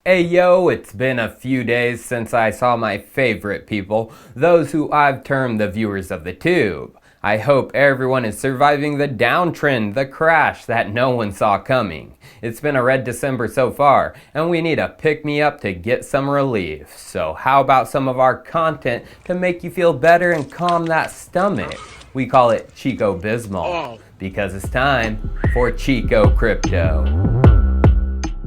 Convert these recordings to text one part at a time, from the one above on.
Hey yo, it's been a few days since I saw my favorite people, those who I've termed the viewers of the tube. I hope everyone is surviving the downtrend, the crash that no one saw coming. It's been a red December so far, and we need a pick-me-up to get some relief. So how about some of our content to make you feel better and calm that stomach? We call it Chico Bismol, because it's time for Chico Crypto.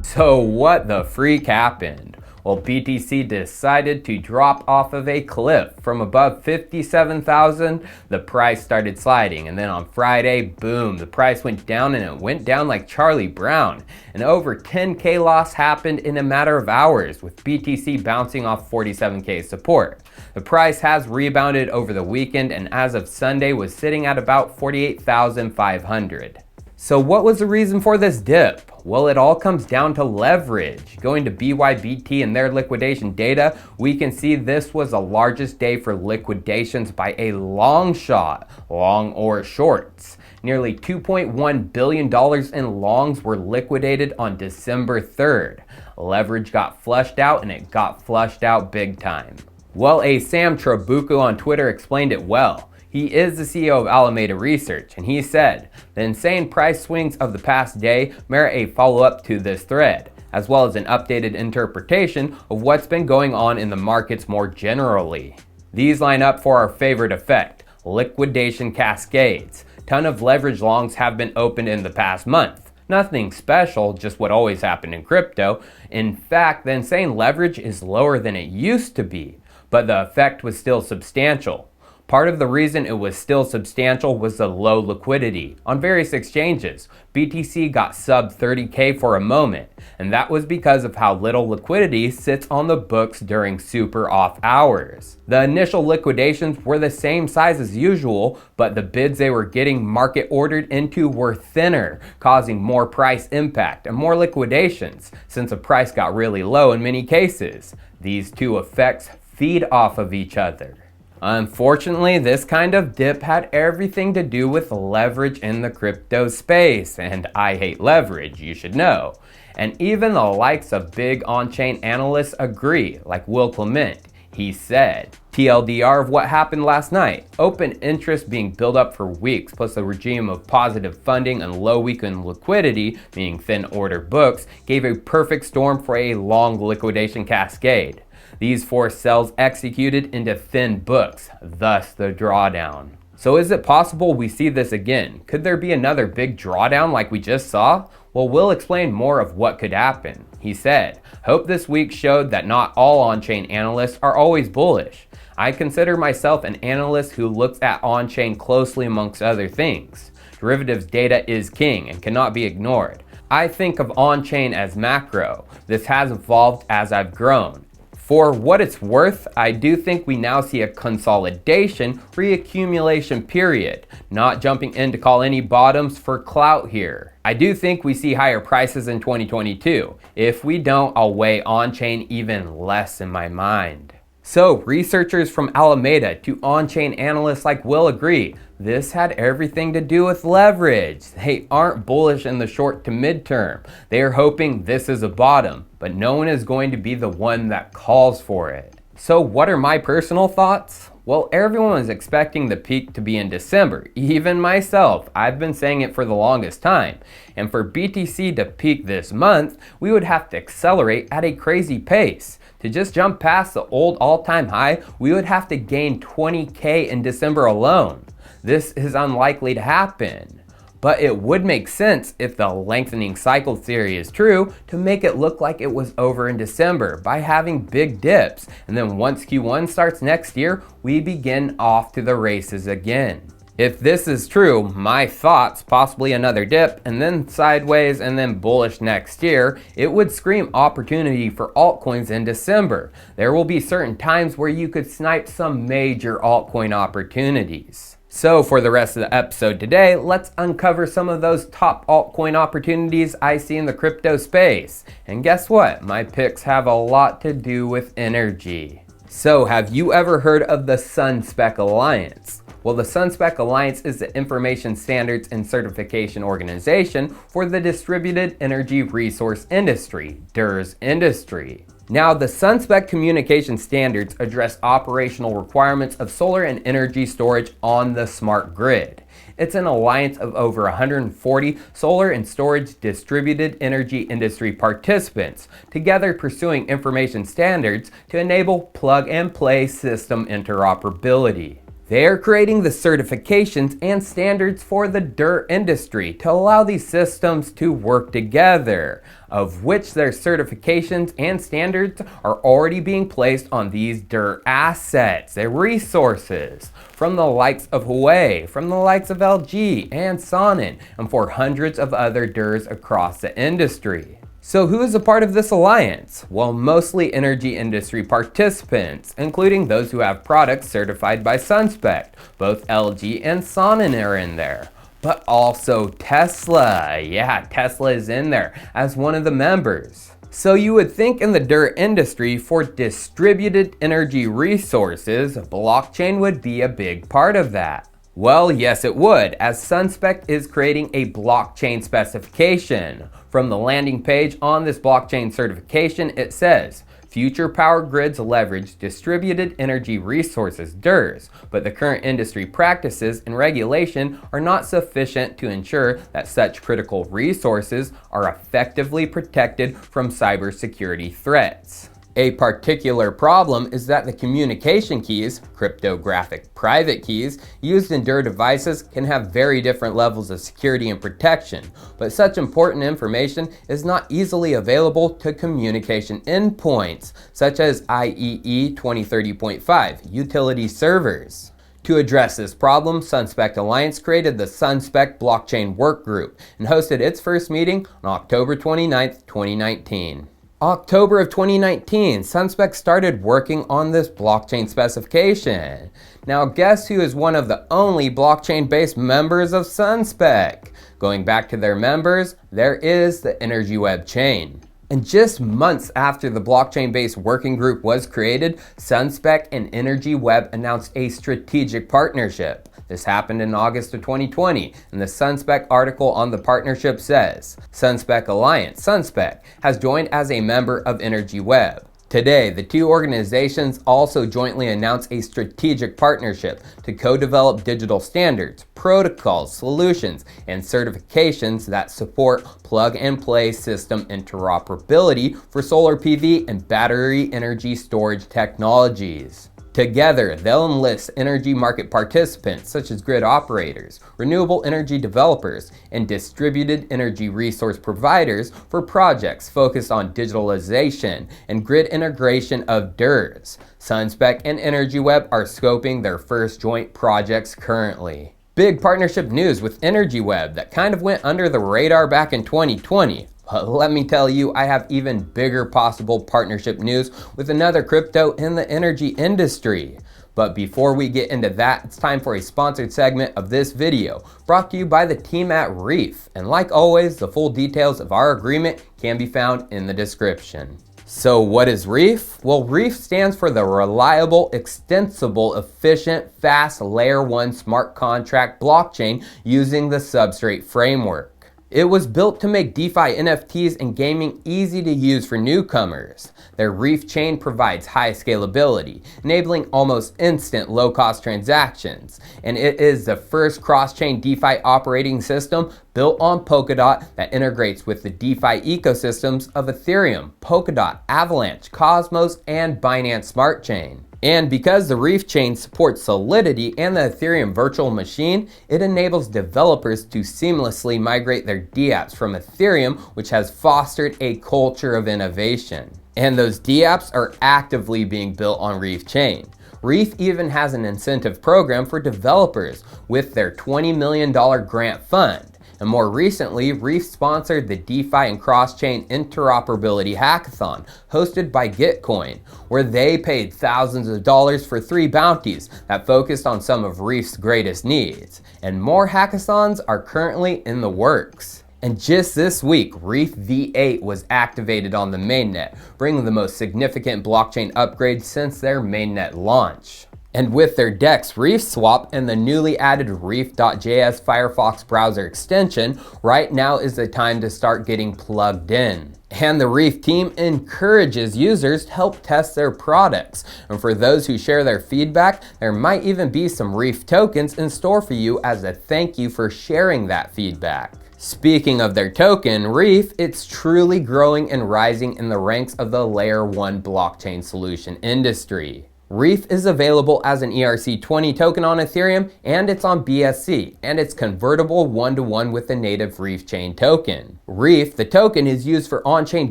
So what the freak happened? Well, BTC decided to drop off of a cliff from above 57,000. The price started sliding, and then on Friday, boom, the price went down, and it went down like Charlie Brown. And over 10K loss happened in a matter of hours, with BTC bouncing off 47K support. The price has rebounded over the weekend, and as of Sunday was sitting at about 48,500. So what was the reason for this dip? Well, it all comes down to leverage. Going to BYBT and their liquidation data, we can see this was the largest day for liquidations by a long shot, long or shorts. Nearly $2.1 billion in longs were liquidated on December 3rd. Leverage got flushed out, and it got flushed out big time. Well, a Sam Trabucco on Twitter explained it well. He is the CEO of Alameda Research, and he said, the insane price swings of the past day merit a follow-up to this thread, as well as an updated interpretation of what's been going on in the markets more generally. These line up for our favorite effect, liquidation cascades. Ton of leverage longs have been opened in the past month. Nothing special, just what always happened in crypto. In fact, the insane leverage is lower than it used to be, but the effect was still substantial. Part of the reason it was still substantial was the low liquidity. On various exchanges, BTC got sub 30K for a moment, and that was because of how little liquidity sits on the books during super off hours. The initial liquidations were the same size as usual, but the bids they were getting market ordered into were thinner, causing more price impact and more liquidations, since the price got really low in many cases. These two effects feed off of each other. Unfortunately, this kind of dip had everything to do with leverage in the crypto space, and I hate leverage, you should know. And even the likes of big on-chain analysts agree, like Will Clement. He said, TLDR of what happened last night, open interest being built up for weeks, plus a regime of positive funding and low weekend liquidity, meaning thin order books, gave a perfect storm for a long liquidation cascade. These forced sells executed into thin books, thus the drawdown. So is it possible we see this again? Could there be another big drawdown like we just saw? Well, we'll explain more of what could happen. He said, hope this week showed that not all on-chain analysts are always bullish. I consider myself an analyst who looks at on-chain closely amongst other things. Derivatives data is king and cannot be ignored. I think of on-chain as macro. This has evolved as I've grown. For what it's worth, I do think we now see a consolidation reaccumulation period, not jumping in to call any bottoms for clout here. I do think we see higher prices in 2022. If we don't, I'll weigh on-chain even less in my mind. So researchers from Alameda to on-chain analysts like Will agree, this had everything to do with leverage. They aren't bullish in the short to midterm. They are hoping this is a bottom, but no one is going to be the one that calls for it. So what are my personal thoughts? Well, everyone was expecting the peak to be in December, even myself. I've been saying it for the longest time. And for BTC to peak this month, we would have to accelerate at a crazy pace. To just jump past the old all-time high, we would have to gain 20K in December alone. This is unlikely to happen. But it would make sense if the lengthening cycle theory is true to make it look like it was over in December by having big dips. And then once Q1 starts next year, we begin off to the races again. If this is true, my thoughts, possibly another dip and then sideways and then bullish next year, it would scream opportunity for altcoins in December. There will be certain times where you could snipe some major altcoin opportunities. So for the rest of the episode today, let's uncover some of those top altcoin opportunities I see in the crypto space. And guess what? My picks have a lot to do with energy. So have you ever heard of the SunSpec Alliance? Well, the SunSpec Alliance is the information standards and certification organization for the distributed energy resource industry, DERS industry. Now, the SunSpec communication standards address operational requirements of solar and energy storage on the smart grid. It's an alliance of over 140 solar and storage distributed energy industry participants, together pursuing information standards to enable plug-and-play system interoperability. They are creating the certifications and standards for the DER industry to allow these systems to work together, of which their certifications and standards are already being placed on these DER assets, their resources, from the likes of Huawei, from the likes of LG and Sonnen, and for hundreds of other DERs across the industry. So who is a part of this alliance? Well, mostly energy industry participants, including those who have products certified by SunSpec. Both LG and Sonnen are in there. But also Tesla. Yeah, Tesla is in there as one of the members. So you would think in the DER industry for distributed energy resources, blockchain would be a big part of that. Well, yes it would, as SunSpec is creating a blockchain specification. From the landing page on this blockchain certification, it says, future power grids leverage distributed energy resources, DERs, but the current industry practices and regulation are not sufficient to ensure that such critical resources are effectively protected from cybersecurity threats. A particular problem is that the communication keys, cryptographic private keys, used in DER devices can have very different levels of security and protection, but such important information is not easily available to communication endpoints, such as IEEE 2030.5 utility servers. To address this problem, SunSpec Alliance created the SunSpec Blockchain Work Group and hosted its first meeting on October 29, 2019. October of 2019, SunSpec started working on this blockchain specification. Now guess who is one of the only blockchain-based members of SunSpec? Going back to their members, there is the Energy Web chain. And just months after the blockchain-based working group was created, SunSpec and Energy Web announced a strategic partnership. This happened in August of 2020, and the SunSpec article on the partnership says, SunSpec Alliance, SunSpec, has joined as a member of Energy Web. Today, the two organizations also jointly announced a strategic partnership to co-develop digital standards, protocols, solutions, and certifications that support plug-and-play system interoperability for solar PV and battery energy storage technologies. Together, they'll enlist energy market participants such as grid operators, renewable energy developers, and distributed energy resource providers for projects focused on digitalization and grid integration of DERs. SunSpec and Energy Web are scoping their first joint projects currently. Big partnership news with Energy Web that kind of went under the radar back in 2020. But let me tell you, I have even bigger possible partnership news with another crypto in the energy industry. But before we get into that, it's time for a sponsored segment of this video, brought to you by the team at Reef. And like always, the full details of our agreement can be found in the description. So what is Reef? Well, Reef stands for the Reliable, Extensible, Efficient, Fast Layer 1 Smart Contract Blockchain using the Substrate framework. It was built to make DeFi NFTs and gaming easy to use for newcomers. Their Reef chain provides high scalability, enabling almost instant low-cost transactions, and it is the first cross-chain DeFi operating system built on Polkadot that integrates with the DeFi ecosystems of Ethereum, Polkadot, Avalanche, Cosmos, and Binance Smart Chain. And because the Reef chain supports Solidity and the Ethereum virtual machine, it enables developers to seamlessly migrate their dApps from Ethereum, which has fostered a culture of innovation. And those dApps are actively being built on Reef chain. Reef even has an incentive program for developers with their $20 million grant fund. And more recently, Reef sponsored the DeFi and cross-chain interoperability hackathon hosted by Gitcoin, where they paid thousands of dollars for 3 bounties that focused on some of Reef's greatest needs. And more hackathons are currently in the works. And just this week, Reef V8 was activated on the mainnet, bringing the most significant blockchain upgrade since their mainnet launch. And with their DEX Reef swap and the newly added Reef.js Firefox browser extension, right now is the time to start getting plugged in. And the Reef team encourages users to help test their products. And for those who share their feedback, there might even be some Reef tokens in store for you as a thank you for sharing that feedback. Speaking of their token, Reef, it's truly growing and rising in the ranks of the Layer 1 blockchain solution industry. Reef is available as an ERC20 token on Ethereum, and it's on BSC, and it's convertible one-to-one with the native Reef chain token. Reef, the token, is used for on-chain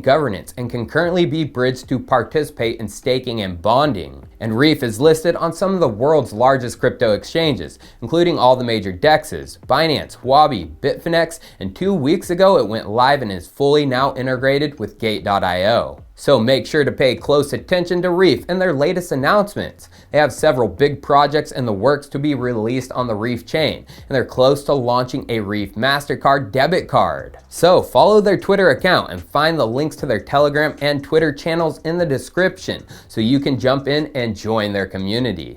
governance and can currently be bridged to participate in staking and bonding. And Reef is listed on some of the world's largest crypto exchanges, including all the major DEXs, Binance, Huobi, Bitfinex, and 2 weeks ago it went live and is fully now integrated with Gate.io. So make sure to pay close attention to Reef and their latest announcements. They have several big projects in the works to be released on the Reef chain, and they're close to launching a Reef MasterCard debit card. So follow their Twitter account and find the links to their Telegram and Twitter channels in the description so you can jump in and join their community.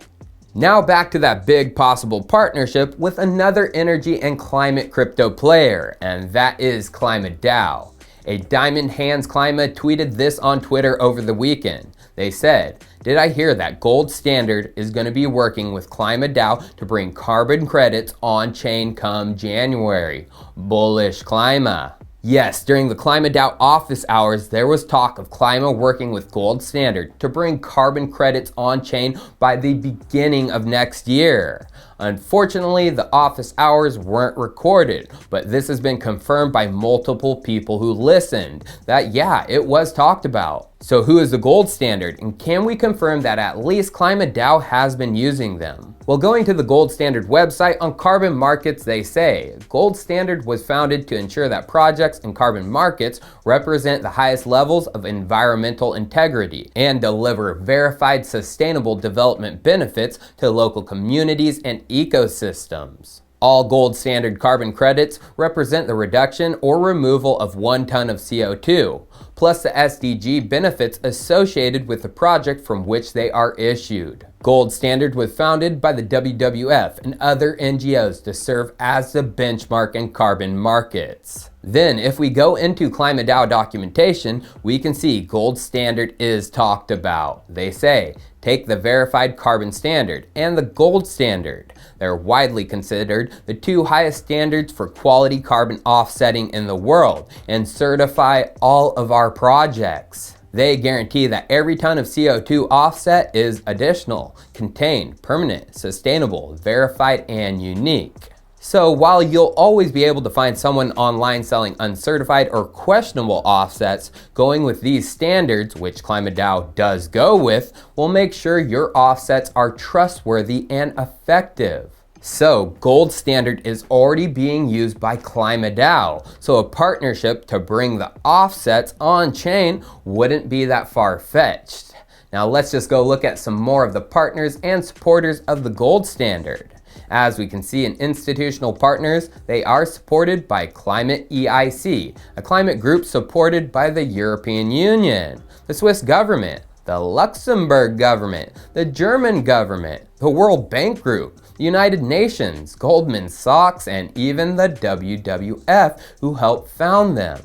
Now back to that big possible partnership with another energy and climate crypto player, and that is KlimaDAO. A Diamond Hands Klima tweeted this on Twitter over the weekend. They said, "Did I hear that Gold Standard is going to be working with KlimaDAO to bring carbon credits on-chain come January? Bullish Klima." Yes, during the KlimaDAO office hours, there was talk of Klima working with Gold Standard to bring carbon credits on-chain by the beginning of next year. Unfortunately, the office hours weren't recorded, but this has been confirmed by multiple people who listened that yeah, it was talked about. So who is the Gold Standard, and can we confirm that at least KlimaDAO has been using them? Well, going to the Gold Standard website on carbon markets, they say, Gold Standard was founded to ensure that projects in carbon markets represent the highest levels of environmental integrity and deliver verified sustainable development benefits to local communities and ecosystems. All Gold Standard carbon credits represent the reduction or removal of 1 ton of CO2, plus the SDG benefits associated with the project from which they are issued. Gold Standard was founded by the WWF and other NGOs to serve as the benchmark in carbon markets. Then, if we go into KlimaDAO documentation, we can see Gold Standard is talked about. They say, take the verified carbon standard and the Gold Standard. They're widely considered the 2 highest standards for quality carbon offsetting in the world and certify all of our projects. They guarantee that every ton of CO2 offset is additional, contained, permanent, sustainable, verified, and unique. So while you'll always be able to find someone online selling uncertified or questionable offsets, going with these standards, which KlimaDAO does go with, will make sure your offsets are trustworthy and effective. So Gold Standard is already being used by KlimaDAO, so a partnership to bring the offsets on-chain wouldn't be that far-fetched. Now let's just go look at some more of the partners and supporters of the Gold Standard. As we can see in institutional partners, they are supported by Climate EIC, a climate group supported by the European Union, the Swiss government, the Luxembourg government, the German government, the World Bank Group, the United Nations, Goldman Sachs, and even the WWF, who helped found them.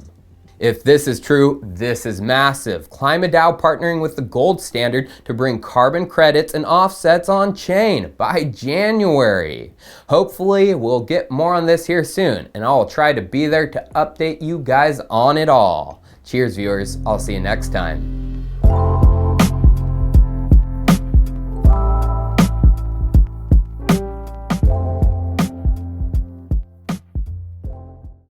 If this is true, this is massive. KlimaDAO partnering with the Gold Standard to bring carbon credits and offsets on chain by January. Hopefully, we'll get more on this here soon, and I'll try to be there to update you guys on it all. Cheers, viewers. I'll see you next time.